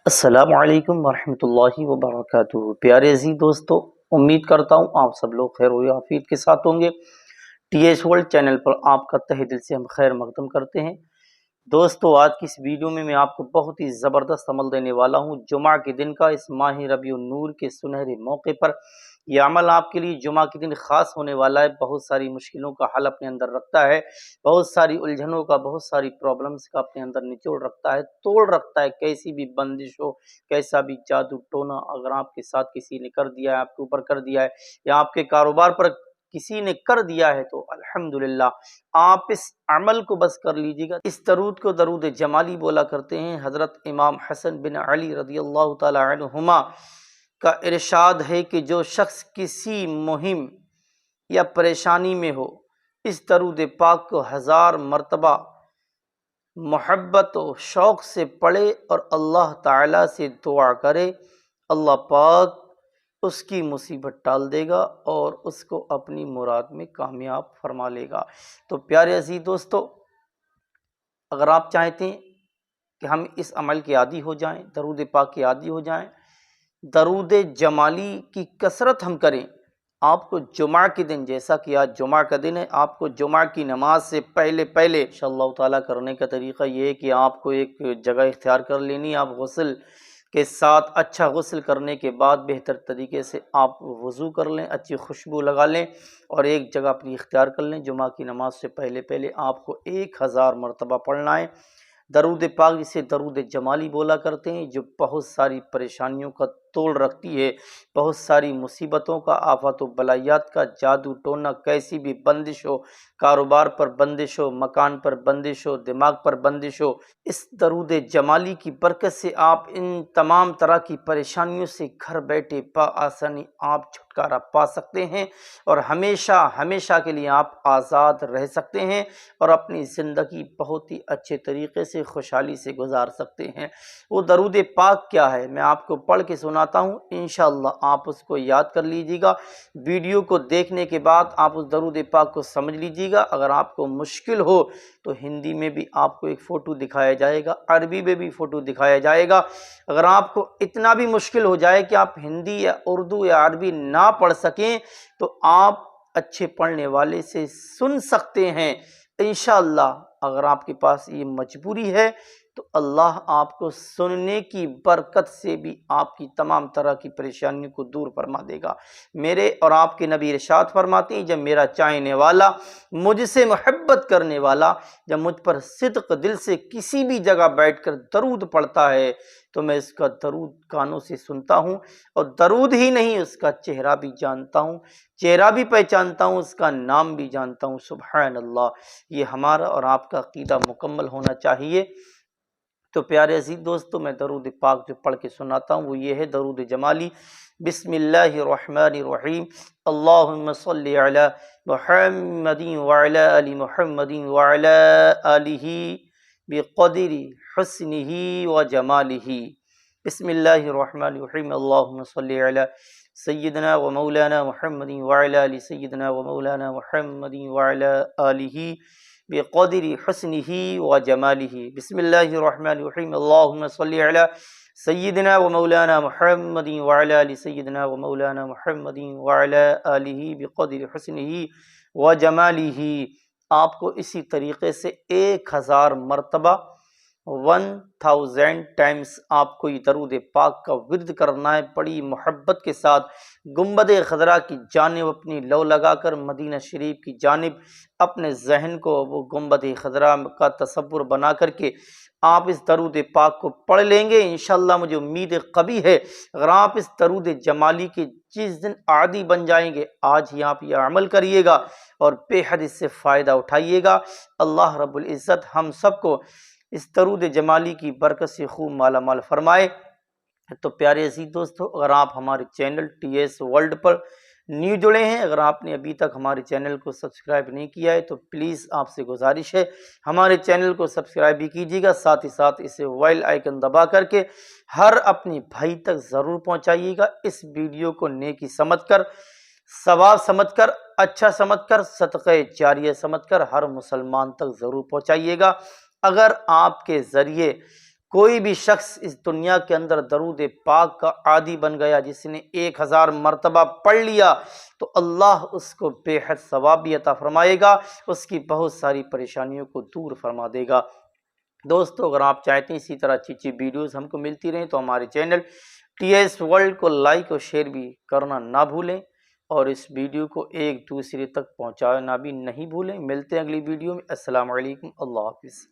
السلام علیکم ورحمۃ اللہ وبرکاتہ۔ پیارے عزیز دوستو، امید کرتا ہوں آپ سب لوگ خیر و عافیت کے ساتھ ہوں گے۔ ٹی ایس ورلڈ چینل پر آپ کا تہہ دل سے ہم خیر مقدم کرتے ہیں۔ دوستو، آج کی اس ویڈیو میں آپ کو بہت ہی زبردست عمل دینے والا ہوں۔ جمعہ کے دن کا، اس ماہ ربیع النور کے سنہرے موقع پر یہ عمل آپ کے لیے جمعہ کے دن خاص ہونے والا ہے۔ بہت ساری مشکلوں کا حل اپنے اندر رکھتا ہے، بہت ساری الجھنوں کا، بہت ساری پرابلمز کا اپنے اندر نچوڑ رکھتا ہے، توڑ رکھتا ہے۔ کیسی بھی بندش ہو، کیسا بھی جادو ٹونا اگر آپ کے ساتھ کسی نے کر دیا ہے، آپ کے اوپر کر دیا ہے، یا آپ کے کاروبار پر کسی نے کر دیا ہے، تو الحمدللہ آپ اس عمل کو بس کر لیجیے گا۔ اس درود کو درود جمالی بولا کرتے ہیں۔ حضرت امام حسن بن علی رضی اللہ تعالی عنہما کا ارشاد ہے کہ جو شخص کسی مہم یا پریشانی میں ہو، اس درود پاک کو 1000 مرتبہ محبت و شوق سے پڑھے اور اللہ تعالیٰ سے دعا کرے، اللہ پاک اس کی مصیبت ٹال دے گا اور اس کو اپنی مراد میں کامیاب فرما لے گا۔ تو پیارے عزیز دوستو، اگر آپ چاہتے ہیں کہ ہم اس عمل کے عادی ہو جائیں، درود پاک کے عادی ہو جائیں، درود جمالی کی کثرت ہم کریں، آپ کو جمعہ کے دن، جیسا کہ آج جمعہ کا دن ہے، آپ کو جمعہ کی نماز سے پہلے انشاءاللہ تعالیٰ کرنے کا طریقہ یہ ہے کہ آپ کو ایک جگہ اختیار کر لینی ہے۔ آپ غسل کے ساتھ، اچھا غسل کرنے کے بعد بہتر طریقے سے آپ وضو کر لیں، اچھی خوشبو لگا لیں اور ایک جگہ اپنی اختیار کر لیں۔ جمعہ کی نماز سے پہلے آپ کو 1000 مرتبہ پڑھنا ہے درود پاک، جسے درود جمالی بولا کرتے ہیں، جو بہت ساری پریشانیوں کا توڑ رکھتی ہے، بہت ساری مصیبتوں کا، آفات و بلایات کا، جادو ٹونا، کیسی بھی بندش ہو، کاروبار پر بندش ہو، مکان پر بندش ہو، دماغ پر بندش ہو، اس درود جمالی کی برکت سے آپ ان تمام طرح کی پریشانیوں سے گھر بیٹھے بآسانی آپ چھٹکارا پا سکتے ہیں اور ہمیشہ کے لیے آپ آزاد رہ سکتے ہیں اور اپنی زندگی بہت ہی اچھے طریقے سے، خوشحالی سے گزار سکتے ہیں۔ وہ درود پاک کیا ہے، میں آپ کو پڑھ کے سناتا ہوں، انشاءاللہ آپ اس کو یاد کر لیجیے گا۔ ویڈیو کو دیکھنے کے بعد آپ اس درود پاک کو سمجھ لیجیے گا۔ اگر آپ کو مشکل ہو تو ہندی میں بھی آپ کو ایک فوٹو دکھایا جائے گا، عربی میں بھی فوٹو دکھایا جائے گا۔ اگر آپ کو اتنا بھی مشکل ہو جائے کہ آپ ہندی یا اردو یا عربی نہ پڑھ سکیں، تو آپ اچھے پڑھنے والے سے سن سکتے ہیں انشاءاللہ۔ اگر آپ کے پاس یہ مجبوری ہے تو اللہ آپ کو سننے کی برکت سے بھی آپ کی تمام طرح کی پریشانیوں کو دور فرما دے گا۔ میرے اور آپ کے نبی ارشاد فرماتے ہیں، جب میرا چاہنے والا، مجھ سے محبت کرنے والا، جب مجھ پر صدق دل سے کسی بھی جگہ بیٹھ کر درود پڑھتا ہے تو میں اس کا درود کانوں سے سنتا ہوں، اور درود ہی نہیں، اس کا چہرہ بھی جانتا ہوں، چہرہ بھی پہچانتا ہوں، اس کا نام بھی جانتا ہوں۔ سبحان اللہ! یہ ہمارا اور آپ کا عقیدہ مکمل ہونا چاہیے۔ تو پیارے عزیز دوستو، میں درود پاک جو پڑھ کے سناتا ہوں وہ یہ ہے درود جمالی۔ بسم اللہ الرحمن الرحیم، اللہم صلی علی محمد وعلی آل محمد وعلی آلہ بقدر حسنہ وجمالہ۔ بسم اللہ الرحمن الرحیم، اللہم صلی علی سیدنا و مولانا محمد وعلی آل سیدنا و مولانا محمد وعلی آلہ بقدر حسنہ وجمالہ۔ بسم اللہ الرحمن الرحیم، اللہم صلی علی سیدنا و مولانا محمد وعلی آل سیدنا و مولانا محمد وعلی آلہ بقدر حسنہ وجمالہ۔ آپ کو اسی طریقے سے 1000 مرتبہ 1000 ٹائمز آپ کو یہ درود پاک کا ورد کرنا ہے، بڑی محبت کے ساتھ گنبد خضرا کی جانب اپنی لو لگا کر، مدینہ شریف کی جانب اپنے ذہن کو وہ گنبد خضرا کا تصور بنا کر کے آپ اس درود پاک کو پڑھ لیں گے انشاءاللہ۔ مجھے امید قوی ہے اگر آپ اس درود جمالی کے جس دن عادی بن جائیں گے، آج ہی آپ یہ عمل کریے گا اور بے حد اس سے فائدہ اٹھائیے گا۔ اللہ رب العزت ہم سب کو اس درود جمالی کی برکت سے خوب مالا مال فرمائے۔ تو پیارے عزیز دوستو، اگر آپ ہمارے چینل ٹی ایس ورلڈ پر نیو جڑے ہیں، اگر آپ نے ابھی تک ہمارے چینل کو سبسکرائب نہیں کیا ہے تو پلیز آپ سے گزارش ہے ہمارے چینل کو سبسکرائب بھی کیجیے گا، ساتھ ہی ساتھ اسے وائل آئیکن دبا کر کے ہر اپنی بھائی تک ضرور پہنچائیے گا۔ اس ویڈیو کو نیکی سمجھ کر، ثواب سمجھ کر، اچھا سمجھ کر، صدقہ جاریہ سمجھ کر ہر مسلمان تک ضرور پہنچائیے گا۔ اگر آپ کے ذریعے کوئی بھی شخص اس دنیا کے اندر درود پاک کا عادی بن گیا، جس نے 1000 مرتبہ پڑھ لیا، تو اللہ اس کو بے حد ثواب بھی عطا فرمائے گا، اس کی بہت ساری پریشانیوں کو دور فرما دے گا۔ دوستو، اگر آپ چاہتے ہیں اسی طرح اچھی اچھی ویڈیوز ہم کو ملتی رہیں تو ہمارے چینل ٹی ایس ورلڈ کو لائک اور شیئر بھی کرنا نہ بھولیں، اور اس ویڈیو کو ایک دوسرے تک پہنچانا بھی نہیں بھولیں۔ ملتے ہیں اگلی ویڈیو میں۔ السلام علیکم، اللہ حافظ۔